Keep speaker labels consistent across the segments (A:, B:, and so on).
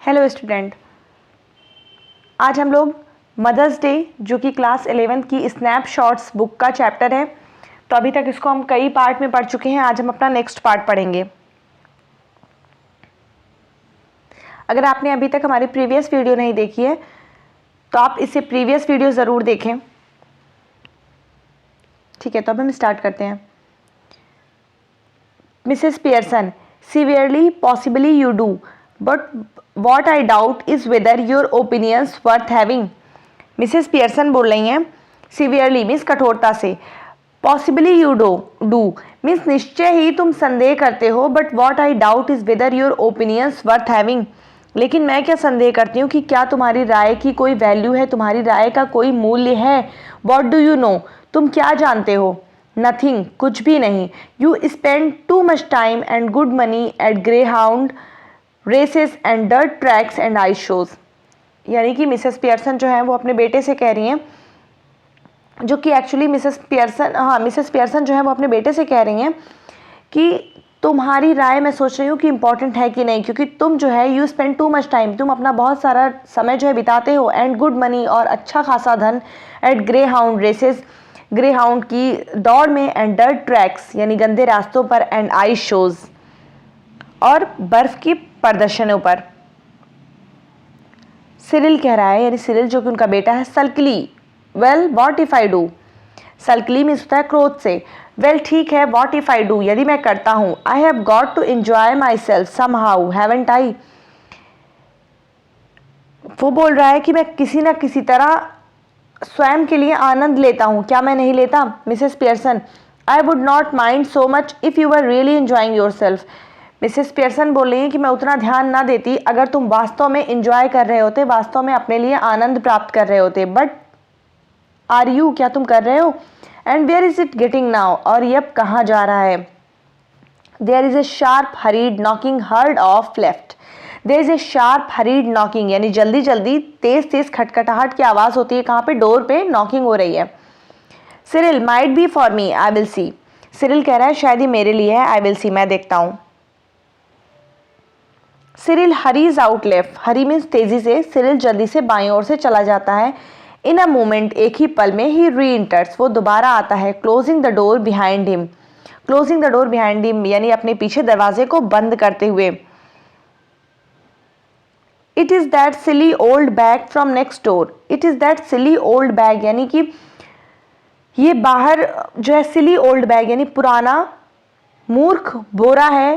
A: Hello student, आज हम लोग मदर्स डे जो कि क्लास 11th की स्नैपशॉट्स बुक का चैप्टर है। तो अभी तक इसको हम कई पार्ट में पढ़ चुके हैं। आज हम अपना नेक्स्ट पार्ट पढ़ेंगे। अगर आपने अभी तक हमारी प्रीवियस वीडियो नहीं देखी है तो आप इससे प्रीवियस वीडियो ज़रूर देखें। ठीक है, तो अब हम स्टार्ट करते हैं। Mrs Pearson, severely possibly you do, but what I doubt is whether your opinions worth having. Mrs Pearson बोल रही हैं सीवियरली मीन्स कठोरता से, पॉसिबली यू डू मीन्स निश्चय ही तुम संदेह करते हो, but what I doubt is whether your opinions worth having, लेकिन मैं क्या संदेह करती हूँ कि क्या तुम्हारी राय की कोई वैल्यू है, तुम्हारी राय का कोई मूल्य है। वॉट डू यू नो, तुम क्या जानते हो। नथिंग, कुछ भी नहीं। You spend too much time and good money at greyhound races and dirt tracks and ice shows. यानी कि मिसेस पियर्सन जो है वो अपने बेटे से कह रही हैं, जो कि एक्चुअली मिसेस पियर्सन जो है वो अपने बेटे से कह रही हैं कि तुम्हारी राय मैं सोच रही हूँ कि इम्पॉर्टेंट है कि नहीं, क्योंकि तुम जो है you spend too much time, तुम अपना बहुत सारा समय जो है बिताते हो, एंड गुड मनी और अच्छा खासा धन, at greyhound races, greyhound की दौड़ में, एंड डर्ट ट्रैक्स यानी गंदे रास्तों पर, एंड आइस शोज और बर्फ की प्रदर्शनों पर। सिरिल कह रहा है, यानी सिरिल जो कि उनका बेटा है, sulkily, well what if I do. Sulkily means होता है क्रोध से। वेल ठीक है, व्हाट इफ आई डू यदि मैं करता हूं। I have got to enjoy myself somehow haven't I. वो बोल रहा है कि मैं किसी ना किसी तरह स्वयं के लिए आनंद लेता हूं, क्या मैं नहीं लेता। Mrs Pearson, I would not mind so much if you are really enjoying yourself. Mrs Pearson बोल रही हैं कि मैं उतना ध्यान ना देती अगर तुम वास्तव में इंजॉय कर रहे होते, वास्तव में अपने लिए आनंद प्राप्त कर रहे होते। बट आर यू, क्या तुम कर रहे हो। And where is it getting now, और ये अब कहाँ जा रहा है। There is a sharp hurried knocking heard off left. There is a sharp hurried knocking यानी जल्दी जल्दी तेज तेज खटखटाहट की आवाज़ होती है। कहाँ पे, डोर पे नॉकिंग हो रही है। Cyril, might be for me, I will see. Cyril कह रहा है शायद ही मेरे लिए है, आई विल सी, मैं देखता हूँ। सिरिल हरीज आउट लेफ्ट, हरी मीन्स तेजी से, सिरिल जल्दी से बाईं ओर से चला जाता है। इन अ मोमेंट, एक ही पल में, ही री इंटर्स, वो दोबारा आता है। Closing the door behind him, closing the door behind him यानी अपने पीछे दरवाजे को बंद करते हुए। It is that silly old bag from next door, it is that silly old bag यानी कि ये बाहर जो है सिली ओल्ड बैग यानी पुराना मूर्ख बोरा है,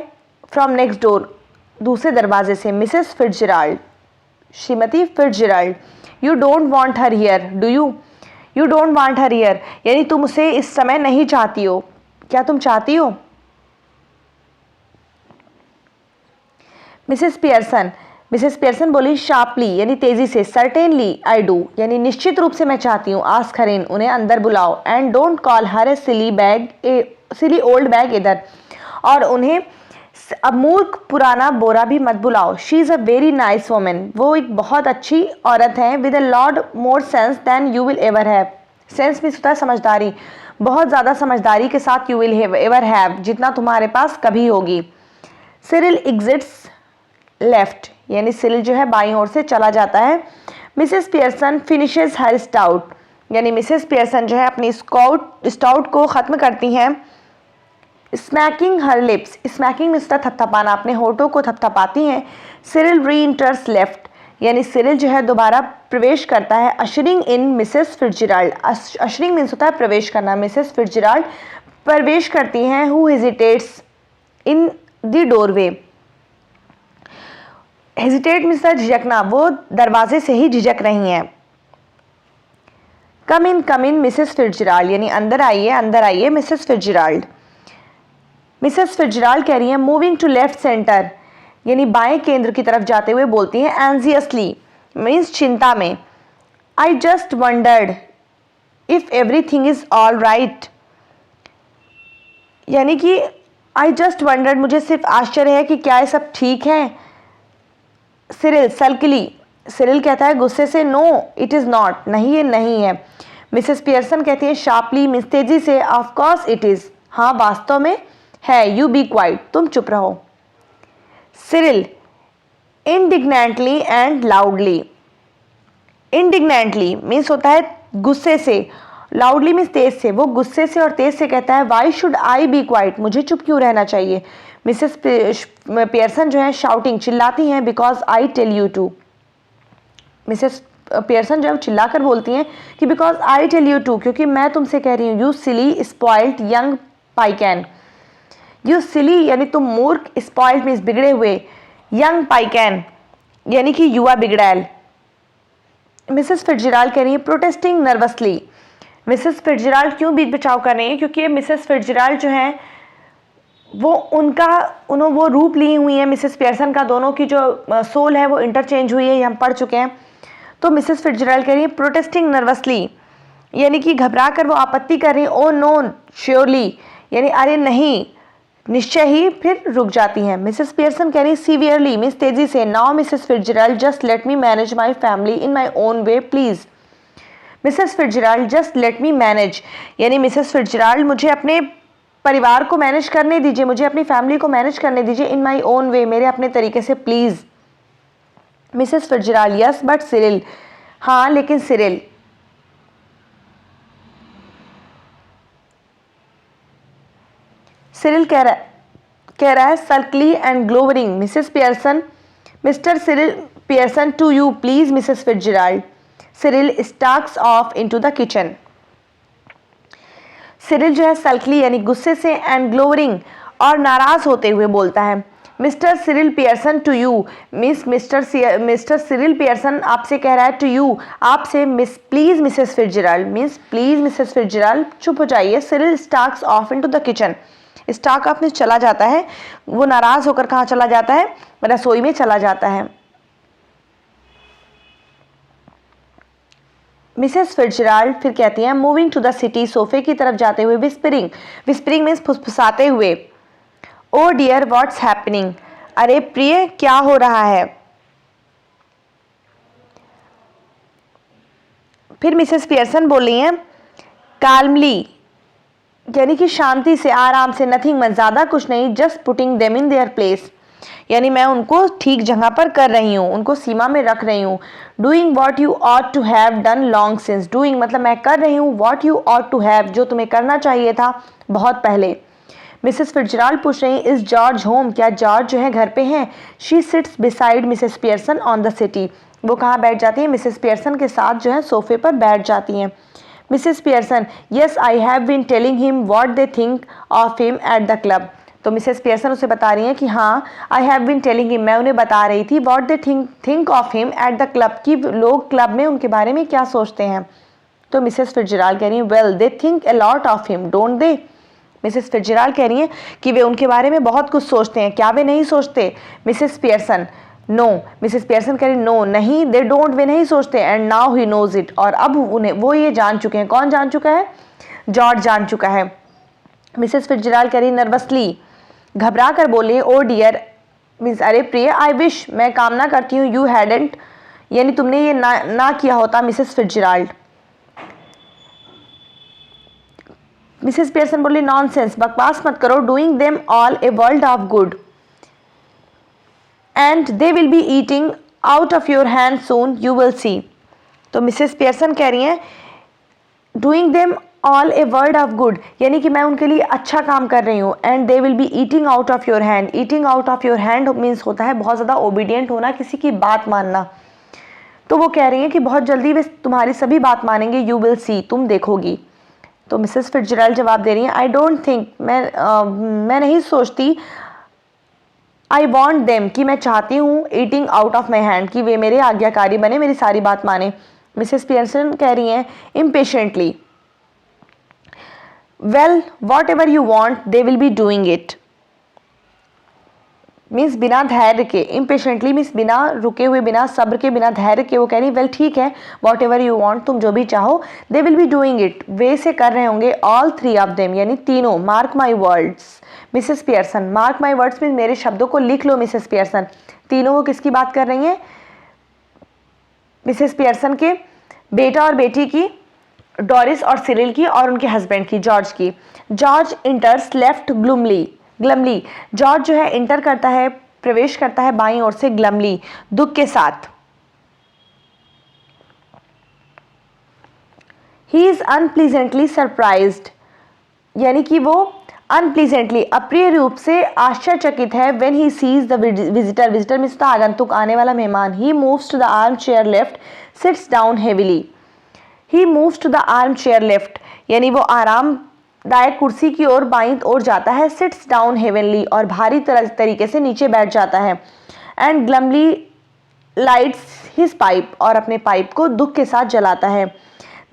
A: फ्रॉम नेक्स्ट डोर दूसरे दरवाजे से। Mrs Fitzgerald, Shrimati Fitzgerald, you don't want her here do you. You don't want her here यानी तुम उसे इस समय नहीं चाहती हो, क्या तुम चाहती हो। मिसेस पियर्सन, मिसेस पियर्सन बोली शार्पली यानी तेजी से, सर्टेनली आई डू यानी निश्चित रूप से मैं चाहती हूँ। आस्क हर इन, उन्हें अंदर बुलाओ। And don't call her A silly bag, A silly old bag इधर, और उन्हें अब मूर्ख पुराना बोरा भी मत बुलाओ। She is a very nice women, वो एक बहुत अच्छी औरत है। With a lot more sense than you will ever have, sense भी होता है समझदारी, बहुत ज़्यादा समझदारी के साथ, यू विल एवर हैव जितना तुम्हारे पास कभी होगी। सिरिल एग्जिट्स लेफ्ट यानी सिरिल जो है बाईं ओर से चला जाता है। मिसेस पियर्सन फिनिशेज हर स्टाउट यानी मिसेस पियर्सन जो है अपनी स्टाउट को ख़त्म करती हैं। स्मैकिंग हर लिप्स, स्मैकिंग में थपथपाना, अपने होठों को थपथपाती हैं। सिरिल री इंटर्स लेफ्ट यानी सिरिल जो है दोबारा प्रवेश करता है। Ushering in Mrs Fitzgerald, ushering means होता है प्रवेश करना। मिसेस फिट्जराल्ड प्रवेश करती हैं। Who hesitates in the doorway, hesitate means झिझकना, वो दरवाजे से ही झिझक रही हैं। कम इन मिसेस फिट्जराल्ड यानी अंदर आइए मिसेस फिट्जराल्ड। मिसेस फिट्जराल्ड कह रही हैं मूविंग टू लेफ्ट सेंटर यानी बाएं केंद्र की तरफ जाते हुए बोलती हैं एंजियसली मीन्स चिंता में। I just wondered if everything is all right यानी कि आई जस्ट वंडर्ड मुझे सिर्फ आश्चर्य है कि क्या ये सब ठीक है। सिरिल सल्कली, सिरिल कहता है गुस्से से, नो इट इज़ नॉट, नहीं ये नहीं है। मिसेस पियर्सन कहती है शार्पली मीन्स तेजी से, ऑफ कोर्स इट इज़, हाँ वास्तव में है। यू बी क्वाइट, तुम चुप रहो। Cyril, indignantly and loudly. Indignantly means होता है गुस्से से, लाउडली मीन्स तेज से, वो गुस्से से और तेज से कहता है why should I be quiet, मुझे चुप क्यों रहना चाहिए। मिसेस पियर्सन जो है शाउटिंग चिल्लाती हैं because I tell you to. Mrs Pearson जो है चिल्लाकर बोलती हैं कि because I tell you to, क्योंकि मैं तुमसे कह रही हूँ। You silly spoiled young piecan, you silly यानी तुम मूर्ख, स्पॉइल्ड मीन्स बिगड़े हुए, यंग पाइकैन यानी कि युवा बिगड़ैल। मिसेस फिट्जराल्ड कह रही है प्रोटेस्टिंग नर्वसली। मिसेस फिट्जराल्ड क्यों बीच बचाव कर रही हैं, क्योंकि मिसेस फिट्जराल्ड जो हैं वो उन्होंने वो रूप ली हुई है मिसेस पियर्सन का, दोनों की जो सोल है वो इंटरचेंज हुई है, ये हम पढ़ चुके हैं। तो मिसेस फिट्जराल्ड कह रही है प्रोटेस्टिंग नर्वसली यानी कि घबरा कर वो आपत्ति कर रही है। ओ नो श्योरली यानी अरे नहीं, निश्चय ही, फिर रुक जाती हैं। मिसेस पियर्सन कह रही है सीवियरली मीन्स तेजी से। Now Mrs Fitzgerald just let me manage my family in my own way please. Mrs Fitzgerald just let me manage यानी मिसेस फिट्जराल्ड मुझे अपने परिवार को मैनेज करने दीजिए, मुझे अपनी फैमिली को मैनेज करने दीजिए, इन माई ओन वे मेरे अपने तरीके से please. Mrs Fitzgerald yes but Cyril, हाँ लेकिन सिरिल। सिरिल कह रहा है sulkily and glowering Mrs Pearson, mister Cyril Pearson to you please Mrs Fitzgerald. Cyril stalks off into the kitchen. Cyril जो है सल्कली यानी गुस्से से एंड ग्लोवरिंग और नाराज होते हुए बोलता है Mr Cyril Pearson to you miss Mr Cyril Pearson आपसे कह रहा है टू यू आपसे, miss please Mrs Fitzgerald means please Mrs Fitzgerald चुप हो जाइए। Cyril stalks off into the kitchen, stalk off में चला जाता है, वो नाराज होकर कहाँ चला जाता है, रसोई में चला जाता है। मिसेस फिट्जराल्ड फिर कहती हैं मूविंग टू द सिटी सोफे की तरफ जाते हुए विस्परिंग, विस्परिंग मीन्स फुसफुसाते हुए। ओ डियर व्हाट्स हैपनिंग, अरे प्रिय क्या हो रहा है। फिर मिसेस पियर्सन बोल रही हैं काल्मली यानी कि शांति से, आराम से, नथिंग में ज़्यादा कुछ नहीं, just putting them in their place यानी मैं उनको ठीक जगह पर कर रही हूँ, उनको सीमा में रख रही हूँ। Doing what you ought to have done long since, doing मतलब मैं कर रही हूँ, what you ought to have जो तुम्हें करना चाहिए था बहुत पहले। मिसेस फिट्जराल्ड पूछ रही इज जॉर्ज होम, क्या जॉर्ज जो है घर पे हैं। She seats beside Mrs Pearson on the city, वो कहाँ बैठ जाती है, मिसेस पियर्सन के साथ जो है सोफे पर बैठ जाती हैं। Mrs Pearson yes I have been telling him what they think of him at the club, तो मिसेस पियर्सन उसे बता रही हैं कि हाँ I have been telling him, मैं उन्हें बता रही थी what they think of him at the club, कि लोग क्लब में उनके बारे में क्या सोचते हैं। तो मिसेस फिट्जराल्ड कह रही हैं well they think a lot of him don't they. Mrs Fitzgerald कह रही हैं कि वे उनके बारे में बहुत कुछ सोचते हैं, क्या वे नहीं सोचते। Mrs Pearson no, Mrs Pearson कह रही नो नहीं, दे डोंट वे नहीं सोचते, and now he knows it और अब उन्हें वो ये जान चुके हैं। कौन जान चुका है, जॉर्ज जान चुका है। मिसेस फिट्जराल्ड कह रही नर्वसली घबरा कर बोले ओ डियर मीन्स अरे प्रिय, आई विश मैं कामना करती हूँ, यू हैडेंट यानी तुमने ये ना किया होता। मिसेस फिट्जराल्ड मिसेस पियर्सन बोली नॉनसेंस बकवास मत करो, doing them all a world of good and they will be eating out of your hand soon you will see. तो मिसेस पियर्सन कह रही हैं doing them all a word of good यानी कि मैं उनके लिए अच्छा काम कर रही हूँ, and they will be eating out of your hand. Eating out of your hand means होता है बहुत ज़्यादा ओबीडियंट होना, किसी की बात मानना। तो वो कह रही हैं कि बहुत जल्दी वे तुम्हारी सभी बात मानेंगे, यू विल सी तुम देखोगी। तो मिसेस फिट्जराल्ड जवाब दे रही हैं आई डोंट थिंक मैं नहीं सोचती, आई वॉन्ट देम कि मैं चाहती हूँ, eating out of my hand कि वे मेरे आज्ञाकारी बने, मेरी सारी बात माने। मिसेस पियर्सन कह रही हैं impatiently well what ever you want they will be doing it means बिना धैर्य के, इम्पेशेंटली मीन्स बिना रुके हुए, बिना सब्र के, बिना धैर्य के वो कह रही वेल ठीक है वॉट एवर यू वॉन्ट तुम जो भी चाहो, they will be doing it वे से कर रहे होंगे, ऑल थ्री ऑफ देम यानी तीनों। Mark my words Mrs Pearson, mark my words means मेरे शब्दों को लिख लो मिसेस पियर्सन। तीनों वो किसकी बात कर रही हैं, मिसेस पियर्सन के बेटा और बेटी की, डोरिस और सिरिल की, और उनके हस्बैंड की जॉर्ज की। जॉर्ज इंटर्स लेफ्ट ग्लमली, जॉर्ज जो है इंटर करता है प्रवेश करता है बाईं ओर से ग्लमली, दुख के साथ। ही इज अनप्लीजेंटली सरप्राइज्ड, यानी कि वो अनप्लीजेंटली अप्रिय रूप से आश्चर्यचकित है। When he sees the visitor, visitor means the आगंतुक, आने वाला मेहमान। He moves to the armchair left, sits down heavily. He moves to the armchair left, यानी वो आरामदायक कुर्सी की ओर बाईं ओर जाता है। सिट्स डाउन हेवनली, और भारी तरीके से नीचे बैठ जाता है। एंड ग्लमली लाइट्स हिज पाइप, और अपने पाइप को दुख के साथ जलाता है।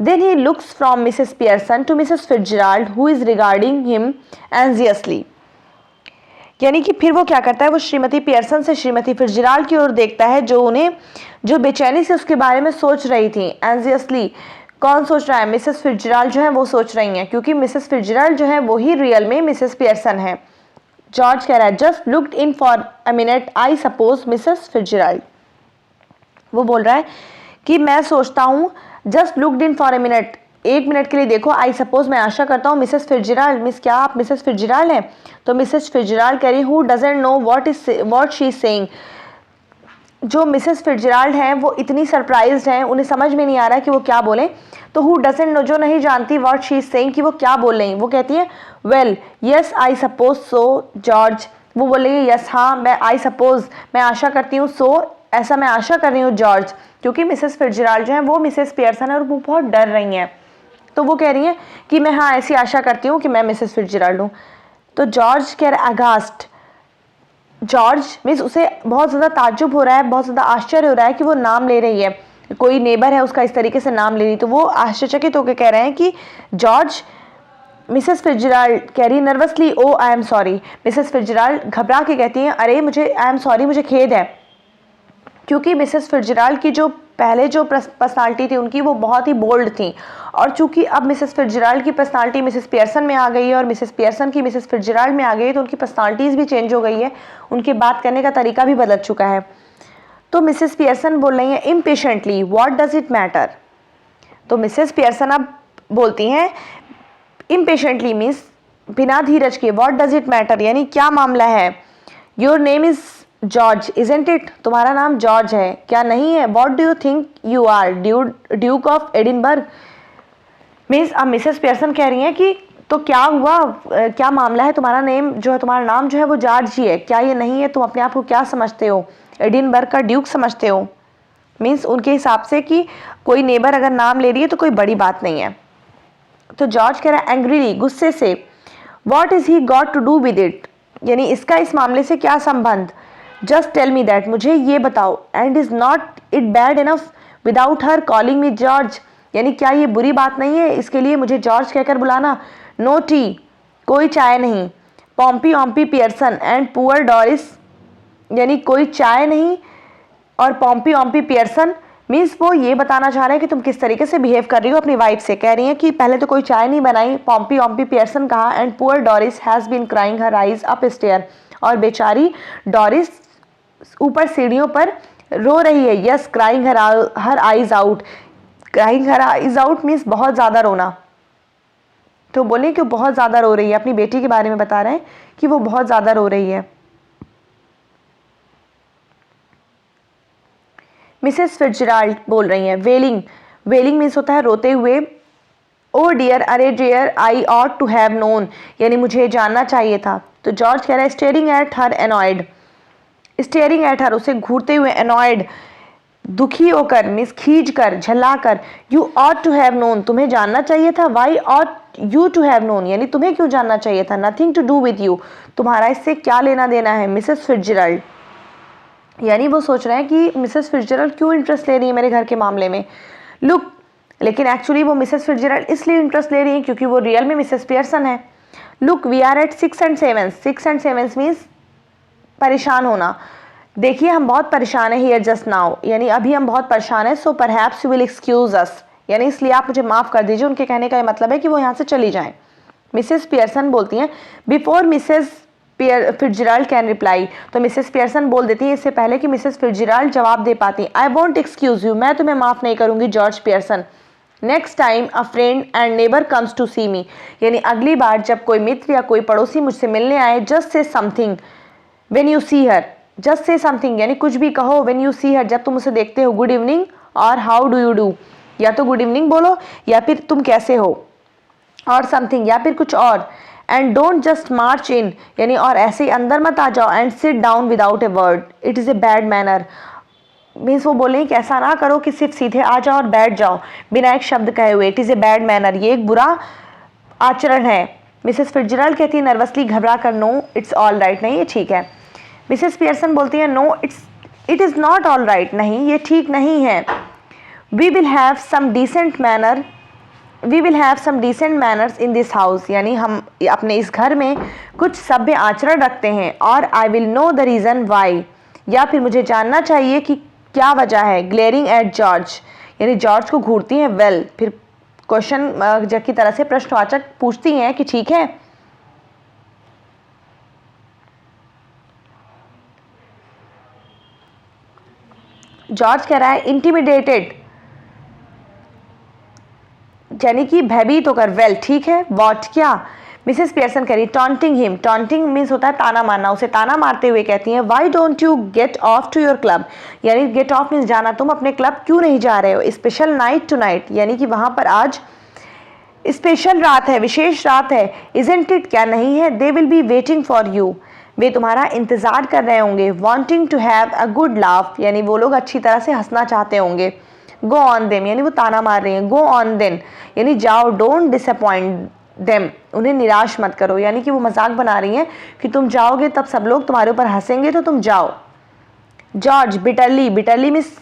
A: Then he looks from Mrs. Pearson to Mrs. Fitzgerald, who is regarding him anxiously. यानी कि फिर वो क्या करता है, वो श्रीमती पियर्सन से श्रीमती फिट्जराल्ड की ओर देखता है, जो बेचैनी से उसके बारे में सोच रही थी। एंजियसली, कौन सोच रहा है? मिसेस फिट्जराल्ड जो है वो सोच रही हैं, क्योंकि मिसेस फिट्जराल्ड जो है वो ही रियल में मिसेस पियर्सन है। जॉर्ज कह रहा है, just looked in for a minute, I suppose Mrs Fitzgerald. वो बोल रहा है कि मैं सोचता हूँ, just looked in for a minute, एक मिनट के लिए देखो, आई सपोज मैं आशा करता हूँ, मिसेस फिट्जराल्ड, मिस क्या आप मिसेस फिट्जराल्ड हैं? तो मिसेस फिट्जराल्ड कह रही, who doesn't know what she is saying. जो मिसेस फिट्जराल्ड हैं वो इतनी सरप्राइज्ड हैं, उन्हें समझ में नहीं आ रहा है कि वो क्या बोलें। तो हु डजंट नो, जो नहीं जानती, व्हाट शी इज सेइंग, कि वो क्या बोल रही हैं। वो कहती है, well yes I suppose so George. वो बोलेगी, यस हाँ, मैं आई सपोज, मैं आशा करती हूँ, सो ऐसा मैं आशा कर रही हूँ जॉर्ज, क्योंकि मिसेस फिट्जराल्ड जो है वो मिसेस पियर्सन है और वो बहुत डर रही हैं। तो वो कह रही हैं कि मैं हाँ ऐसी आशा करती हूँ कि मैं मिसेस फिट्जराल्ड हूँ। तो जॉर्ज कह रहा है, अगास्ट। जॉर्ज मीन्स उसे बहुत ज़्यादा ताज्जुब हो रहा है, बहुत ज़्यादा आश्चर्य हो रहा है कि वो नाम ले रही है, कोई नेबर है उसका इस तरीके से नाम ले रही। तो वो आश्चर्यचकित होकर कह रहे हैं कि जॉर्ज, मिसेस फिट्जराल्ड कह रही nervously, oh I am sorry. Mrs Fitzgerald घबरा के कहती हैं, अरे मुझे आई एम सॉरी, मुझे खेद है, क्योंकि मिसेस फिट्जराल्ड की जो पहले जो पर्सनालिटी थी उनकी, वो बहुत ही बोल्ड थी, और चूंकि अब मिसेस फिट्जराल्ड की पर्सनालिटी मिसेस पियर्सन में आ गई है और मिसेस पियर्सन की मिसेस फिट्जराल्ड में आ गई है, तो उनकी पर्सनालिटीज़ भी चेंज हो गई है, उनके बात करने का तरीका भी बदल चुका है। तो मिसेस पियर्सन बोल रही हैं impatiently, what does it matter. तो मिसेस पियर्सन अब बोलती हैं इम्पेशेंटली मीन्स बिना धीरज के, व्हाट डज इट मैटर, यानी क्या मामला है। Your name is George isn't it, तुम्हारा नाम जॉर्ज है क्या नहीं है। What do you think you are, Duke of Edinburgh. Means अब मिसेस पियर्सन कह रही हैं कि तो क्या हुआ, क्या मामला है, तुम्हारा नेम जो है, तुम्हारा नाम जो है वो जॉर्ज ही है क्या, ये नहीं है, तुम अपने आप को क्या समझते हो, एडिनबर्ग का ड्यूक समझते हो। मीन्स उनके हिसाब से कि कोई नेबर अगर नाम ले रही है तो कोई बड़ी बात नहीं है। तो जॉर्ज कह रहा है एंग्रीली, गुस्से से, what is he got to do with it, यानी इसका इस मामले से क्या संबंध। जस्ट टेल मी दैट, मुझे ये बताओ। And is not it bad enough without her calling me George, यानी क्या ये बुरी बात नहीं है इसके लिए मुझे जॉर्ज कहकर बुलाना। नो टी, कोई चाय नहीं। Pompy ऑम्पी Pearson and poor Doris, यानी कोई चाय नहीं और पॉम्पी ऑम्पी पियर्सन मीन्स वो ये बताना चाह रहे हैं कि तुम किस तरीके से बिहेव कर रही हो अपनी वाइफ से। कह रही हैं कि पहले तो कोई चाय नहीं बनाई, पॉम्पी ऑम्पी पियर्सन कहा, and poor Doris has been crying her eyes upstairs, और बेचारी डॉरिस ऊपर सीढ़ियों पर रो रही है। Yes, crying her eyes out, crying her eyes out means बहुत ज़्यादा रोना। तो बोले कि बहुत ज़्यादा रो रही है, अपनी बेटी के बारे में बता रहे हैं कि वो बहुत ज़्यादा रो रही है। मिसेस फिट्जराल्ड बोल रही हैं वेलिंग, वेलिंग मीन्स होता है रोते हुए। ओ डियर, अरे dear, I ought to have known, यानी मुझे जानना चाहिए था। तो जॉर्ज कह रहा है steering at her annoyed, steering at हर, उसे घूरते हुए, एनॉयड दुखी होकर, मिस खींच कर, झल्ला कर। You ought to have known, तुम्हें जानना चाहिए था। Why ought you to have known, यानी तुम्हें क्यों जानना चाहिए था। Nothing to do with you, तुम्हारा इससे क्या लेना देना है। मिसेस फिट्जराल्ड, यानी वो सोच रहे हैं कि मिसेस फिट्जराल्ड क्यों इंटरेस्ट ले रही है मेरे घर के मामले में। लुक, लेकिन एक्चुअली वो मिसेस फिट्जराल्ड इसलिए इंटरेस्ट ले रही हैं क्योंकि वो रियल में मिसेस पियर्सन है। Look, we are at 6 and 7, 6 and 7 means परेशान होना। देखिए हम बहुत परेशान है हियर जस्ट नाउ, यानी अभी हम बहुत परेशान है। So perhaps you will excuse us, यानी इसलिए आप मुझे माफ़ कर दीजिए। उनके कहने का ये मतलब है कि वो यहाँ से चली जाएं। मिसेस पियर्सन बोलती हैं before Mrs Fitzgerald can reply, तो मिसेस पियर्सन बोल देती है इससे पहले कि मिसेस फिट्जराल्ड जवाब दे पाती। आई वॉन्ट एक्सक्यूज यू, मैं तुम्हें माफ़ नहीं करूँगी George Pearson. Next time a friend and neighbour comes to see me, यानी अगली बार जब कोई मित्र या कोई पड़ोसी मुझसे मिलने आए, just say something when you see her, just say something यानी कुछ भी कहो, व्हेन यू सी हर जब तुम उसे देखते हो, गुड इवनिंग और हाउ डू यू डू, या तो गुड इवनिंग बोलो या फिर तुम कैसे हो, और समथिंग या फिर कुछ और। एंड डोंट जस्ट मार्च इन यानी और ऐसे ही अंदर मत आ जाओ, and sit down without a word, it is a bad manner. Means वो बोले कि ऐसा ना करो कि सिर्फ सीधे आ जाओ और बैठ जाओ बिना एक शब्द कहे हुए, it is a bad manner, ये एक बुरा आचरण है। मिसेस फिट्जरल्ड कहती है नर्वसली, घबरा कर, नो इट्स ऑल राइट, नहीं ये ठीक है। मिसेस पियर्सन बोलती है no it is not all right, नहीं ये ठीक नहीं है। We will have some decent manners in this house, यानी हम अपने इस घर में कुछ सभ्य आचरण रखते हैं, और I will know the reason why, या फिर मुझे जानना चाहिए कि क्या वजह है। ग्लेयरिंग एट जॉर्ज यानी जॉर्ज को घूरती हैं, वेल फिर क्वेश्चन की तरह से प्रश्नवाचक पूछती हैं कि ठीक है। जॉर्ज कह रहा है इंटिमिडेटेड यानी कि भयभीत होकर, वेल ठीक है, व्हाट क्या। मिसेस पियर्सन कह रही टॉन्टिंग हिम, टॉन्टिंग मीन्स होता है ताना मारना, उसे ताना मारते हुए कहती हैं why don't you get off to your club, यानी गेट ऑफ मीन्स जाना, तुम अपने क्लब क्यों नहीं जा रहे हो। स्पेशल नाइट टू नाइट यानी कि वहाँ पर आज स्पेशल रात है, विशेष रात है। इजंट इट क्या नहीं है। They will be waiting for you, वे तुम्हारा इंतज़ार कर रहे होंगे। Wanting to have a good laugh यानी वो लोग अच्छी तरह से हंसना चाहते होंगे। गो ऑन देम यानी वो ताना मार रही हैं। गो ऑन देन यानी जाओ। डोंट डिसअपॉइंट देम उन्हें निराश मत करो, यानी कि वो मजाक बना रही हैं कि तुम जाओगे तब सब लोग तुम्हारे ऊपर हंसेंगे, तो तुम जाओ। जॉर्ज बिटरली, बिटरली मीन्स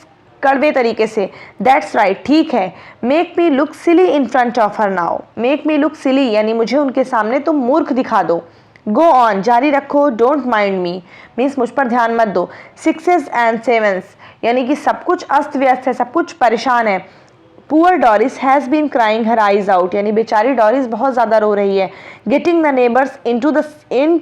A: कड़वे तरीके से, दैट्स राइट ठीक है। Make me look silly in front of her now, make me look silly यानी मुझे उनके सामने तुम मूर्ख दिखा दो। गो ऑन जारी रखो। डोंट माइंड मी मीन्स मुझ पर ध्यान मत दो। सिक्सेस एंड सेवन्स यानी कि सब कुछ अस्त व्यस्त है, सब कुछ परेशान है। Poor Doris has been crying her eyes out यानी बेचारी डॉरिस बहुत ज़्यादा रो रही है। Getting the neighbours in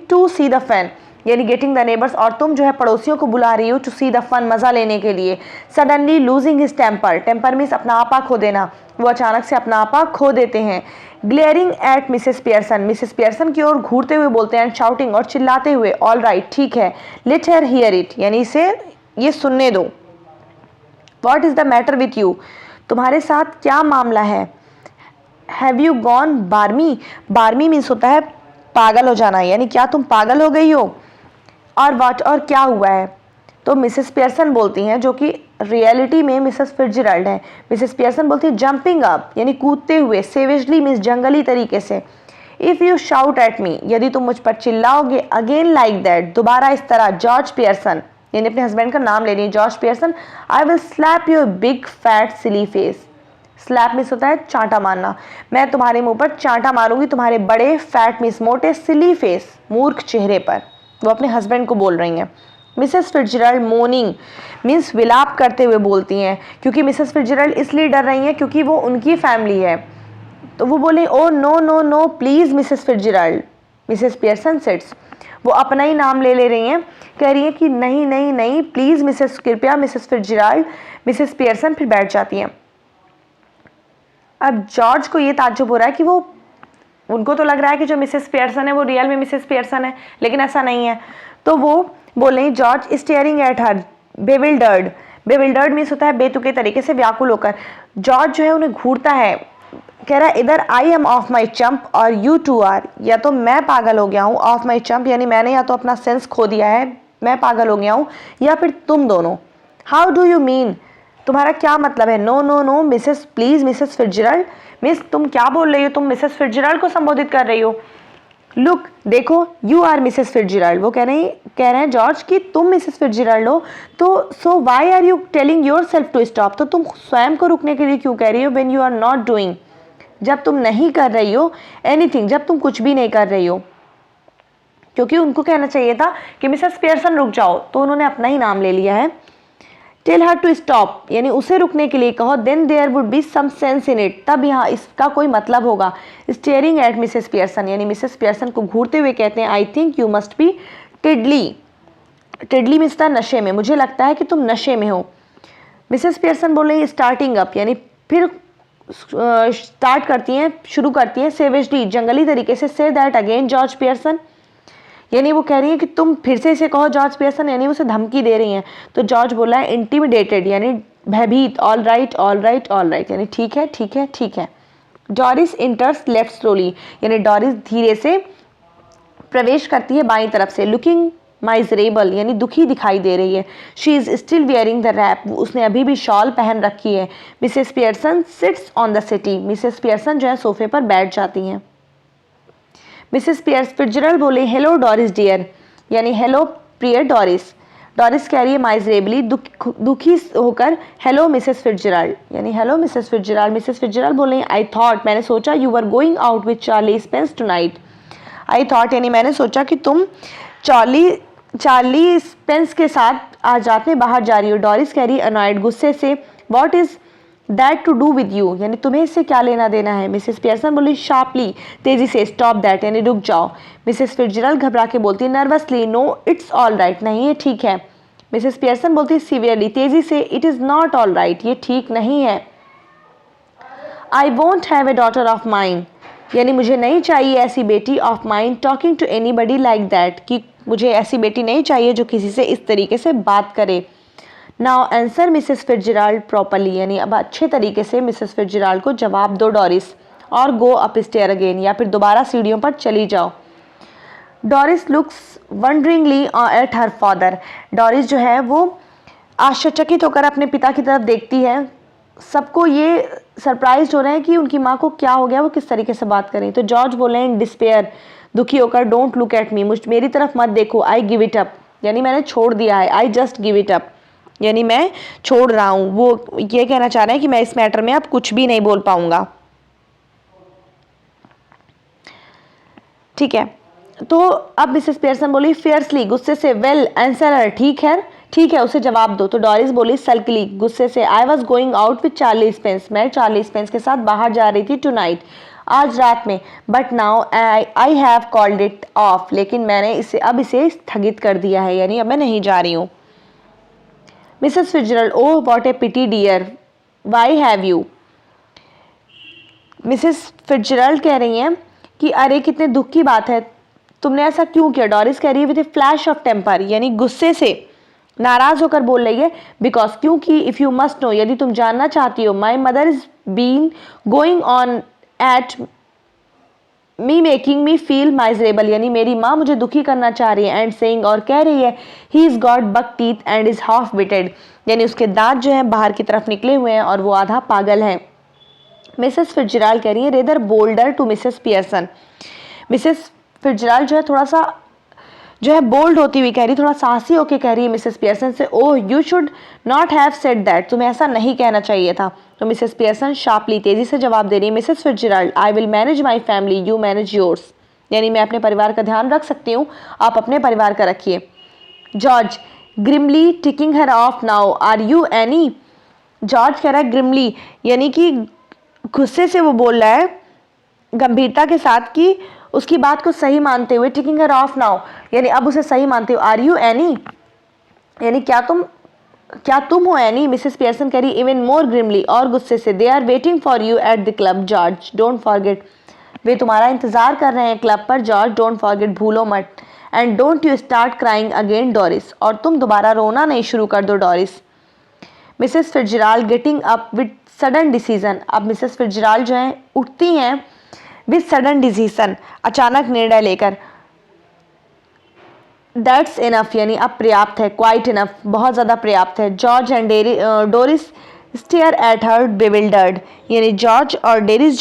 A: to see the fun यानी गेटिंग द नेबर्स और तुम जो है पड़ोसियों को बुला रही हो टू सी द फन मज़ा लेने के लिए। Suddenly losing his temper, temper means अपना आपा खो देना, वो अचानक से अपना आपा खो देते हैं। Glaring eight Mrs Pearson, Mrs Pearson की ओर घूरते हुए बोलते हैं, शाउटिंग और चिल्लाते हुए, ऑल राइट ठीक है। लेट हर हियर इट यानी इसे ये सुनने दो। What is the matter with you, तुम्हारे साथ क्या मामला है। हैव यू गॉन बार्मी, बार्मी मीन्स होता है पागल हो जाना, यानी क्या तुम पागल हो गई हो। और व्हाट और क्या हुआ है। तो मिसेस पियर्सन बोलती हैं, जो कि रियलिटी में मिसेस फिट्जरल्ड है। मिसेस पियर्सन बोलती है जंपिंग अप यानी कूदते हुए, सेवेजली मीन्स जंगली तरीके से। If you shout at me यदि तुम मुझ पर चिल्लाओगे, अगेन लाइक दैट दोबारा इस तरह, जॉर्ज पियर्सन यानी अपने हस्बैंड का नाम ले रही है, George Pearson, I will slap your big fat silly face. Slap means होता है चांटा मारना, मैं तुम्हारे मुंह पर चांटा मारूंगी तुम्हारे बड़े फैट मीन्स मोटे, सिली फेस मूर्ख चेहरे पर। वो अपने हस्बैंड को बोल रही हैं। मिसेस फिट्जरल्ड मोर्निंग मीन्स विलाप करते हुए बोलती हैं, क्योंकि मिसेस फिट्जरल्ड इसलिए डर रही हैं क्योंकि वो उनकी फैमिली है। तो वो बोले oh no no no please Mrs Fitzgerald. Mrs Pearson sits, वो अपना ही नाम ले रही हैं, कह रही हैं कि नहीं नहीं नहीं प्लीज़ मिसेस, कृपया मिसेस फिट्जरल्ड। मिसेस पियर्सन फिर बैठ जाती हैं। अब जॉर्ज को ये ताज्जुब हो रहा है कि वो, उनको तो लग रहा है कि जो मिसेस पियर्सन है वो रियल में मिसेस पियर्सन है, लेकिन ऐसा नहीं है। तो वो बोल रही George staring at her bewildered, bewildered means होता है बेतुके तरीके से, व्याकुल होकर। जॉर्ज जो है उन्हें घूरता है, कह रहा है इधर आई एम ऑफ माई चंप और यू टू आर, या तो मैं पागल हो गया हूँ, ऑफ माई चंप यानी मैंने या तो अपना सेंस खो दिया है, मैं पागल हो गया हूँ, या फिर तुम दोनों। हाउ डू यू मीन, तुम्हारा क्या मतलब है। No no no Mrs, please Mrs Fitzgerald miss, तुम क्या बोल रही हो, तुम मिसेस फिट्जरल्ड को संबोधित कर रही हो। लुक देखो, यू आर मिसेस फिट्जरल्ड, वो कह रहे हैं जॉर्ज कि तुम मिसेस फिट्जरल्ड हो, तो so why are you telling yourself to stop, तो तुम स्वयं को रुकने के लिए क्यों कह रही हो। When you are not doing, जब तुम नहीं कर रही हो, एनीथिंग जब तुम कुछ भी नहीं कर रही हो। क्योंकि उनको कहना चाहिए था कि मिसेस पियर्सन रुक जाओ, तो उन्होंने अपना ही नाम ले लिया है। टेल हर टू स्टॉप यानी उसे रुकने के लिए कहो, then there would be some sense in it, तब यहाँ इसका कोई मतलब होगा। स्टेयरिंग एट मिसेस पियर्सन यानी मिसेस पियर्सन को घूरते हुए कहते हैं, I think you must be tiddly, tiddly means था नशे में, मुझे लगता है कि तुम नशे में हो। मिसेस पियर्सन बोल रही है स्टार्टिंग अप यानी फिर स्टार्ट करती हैं, शुरू करती हैं, सेवेजली जंगली तरीके से। Say that again George Pearson, यानी वो कह रही है कि तुम फिर से इसे कहो जॉर्ज पियर्सन, यानी उसे धमकी दे रही हैं। तो जॉर्ज बोला है इंटिमिडेटेड, यानी भयभीत, all right all right all right, यानी ठीक है ठीक है ठीक है। डॉरिस इंटर्स लेफ्ट स्लोली, यानी डॉरिस धीरे से प्रवेश करती है बाईं तरफ से। लुकिंग माइजरेबल, यानी दुखी दिखाई दे रही है। She is still wearing the wrap, उसने अभी भी शॉल पहन रखी है। Mrs Pearson sits on the settee, Mrs Pearson जो है सोफे पर बैठ जाती हैं। मिसेस पियर्स फिट्जरल्ड बोले हेलो डॉरिस डियर, यानी हेलो प्रिय डॉरिस। डॉरिस कह रही है माइजरेबली, दुखी होकर, हेलो मिसेस फिट्जरल्ड, यानी hello Mrs Fitzgerald. Mrs Fitzgerald बोले आई थॉट, मैंने सोचा, you were going out with Charlie Spence tonight. I thought यानी मैंने सोचा कि तुम चार्ली स्पेंस के साथ आज रात में बाहर जा रही हो। डॉरिस कह रही अनॉयड, गुस्से से, what is that to do with you, यानी तुम्हें इससे क्या लेना देना है। मिसेस पियर्सन बोली शार्पली, तेजी से, स्टॉप दैट, यानी रुक जाओ। मिसेस फिट्जरल्ड घबरा के बोलती nervously, no it's all right, नहीं ये ठीक है। मिसेस पियर्सन बोलती सीवियरली, तेजी से, it is not all right, ये ठीक नहीं है। I won't have a daughter of mine, यानी मुझे नहीं चाहिए ऐसी बेटी of mine talking to anybody like that, कि मुझे ऐसी बेटी नहीं चाहिए जो किसी से इस तरीके से बात करे। Now answer Mrs Fitzgerald properly, यानी अब अच्छे तरीके से मिसेस फिट्जरल्ड को जवाब दो डॉरिस, और गो अप स्टेयर अगेन, या फिर दोबारा सीढ़ियों पर चली जाओ। Doris looks wonderingly at her father, Doris जो है वो आश्चर्यचकित होकर अपने पिता की तरफ देखती है। सबको ये सरप्राइज हो रहे हैं कि उनकी माँ को क्या हो गया, वो किस तरीके से बात करें। तो जॉर्ज बोले इन डिस्पेयर, दुखी होकर, डोंट लुक एट मी, मेरी तरफ मत देखो। आई गिव इट अप, यानी मैंने छोड़ दिया है। I just give it up, यानी मैं छोड़ रहा हूँ। वो ये कहना चाह रहे हैं कि मैं इस मैटर में अब कुछ भी नहीं बोल पाऊंगा। ठीक है, तो अब मिसेस पियर्सन बोली फियर्सली, गुस्से से, वेल आंसर हर, ठीक है उसे जवाब दो। तो डॉरिस बोली सल्कली, गुस्से से, I was going out with Charlie Spence, मैं चार्ली स्पेंस के साथ बाहर जा रही थी टुनाइट, आज रात में। But now I have called it of, लेकिन मैंने इसे स्थगित कर दिया है, यानी अब मैं नहीं जा रही हूँ। Mrs Fitzgerald, oh what a pity dear, why have you. Mrs Fitzgerald कह रही हैं कि अरे कितने दुख की बात है, तुमने ऐसा क्यों किया। डॉरिस कह रही है with a flash of temper, यानी गुस्से से, नाराज होकर बोल रही है, बिकॉज, क्योंकि, इफ यू मस्ट नो, यदि तुम जानना चाहती हो, my mother is been going on at me making me feel miserable, यानी मेरी माँ मुझे दुखी करना चाह रही है। एंड सेइंग, और कह रही है, he is got buck teeth and is half witted, यानी उसके दांत जो हैं बाहर की तरफ निकले हुए हैं और वो आधा पागल है। मिसेस फिट्जरल्ड कह रही है rather bolder to Mrs Pearson, Mrs Fitzgerald जो है थोड़ा सा जो है बोल्ड होती हुई कह रही, थोड़ा साहसी होकर कह रही है मिसेस पियर्सन से, oh you should not have said that, तुम्हें ऐसा नहीं कहना चाहिए था। तो मिसेस पियर्सन शार्पली, तेजी से जवाब दे रही है, Mrs Fitzgerald, I will manage my family, you manage yours, यानी मैं अपने परिवार का ध्यान रख सकती हूँ, आप अपने परिवार का रखिए। George grimly ticking her off, now are you any, George कह रहा है ग्रिमली, यानी कि गुस्से से वो बोल रहा है गंभीरता के साथ कि उसकी बात को सही मानते हुए, टिकिंग हर ऑफ नाउ, यानी अब उसे सही मानते हो। आर यू एनी, यानी क्या तुम हो एनी। मिसेस पियर्सन कह रही इवन मोर ग्रिमली, और गुस्से से, they are waiting for you at the club George, don't forget, वे तुम्हारा इंतजार कर रहे हैं क्लब पर जॉर्ज, डोंट फॉरगेट, भूलो मत। And don't you start crying again Doris, और तुम दोबारा रोना नहीं शुरू कर दो Doris. Mrs Fitzgerald getting up with sudden decision, अब मिसेस फिट्जरल्ड जो है उठती हैं विद सडन डिसीजन, अचानक निर्णय लेकर। दैट्स इनफ, यानी अब पर्याप्त है, क्वाइट इनफ, बहुत ज़्यादा पर्याप्त है। George and Doris stare at her bewildered, यानी जॉर्ज और डोरिस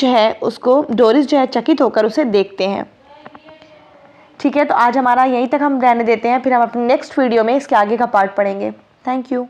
A: जो है चकित होकर उसे देखते हैं। ठीक है, तो आज हमारा यहीं तक हम रहने देते हैं, फिर हम अपने नेक्स्ट वीडियो में इसके आगे का पार्ट पढ़ेंगे। Thank you.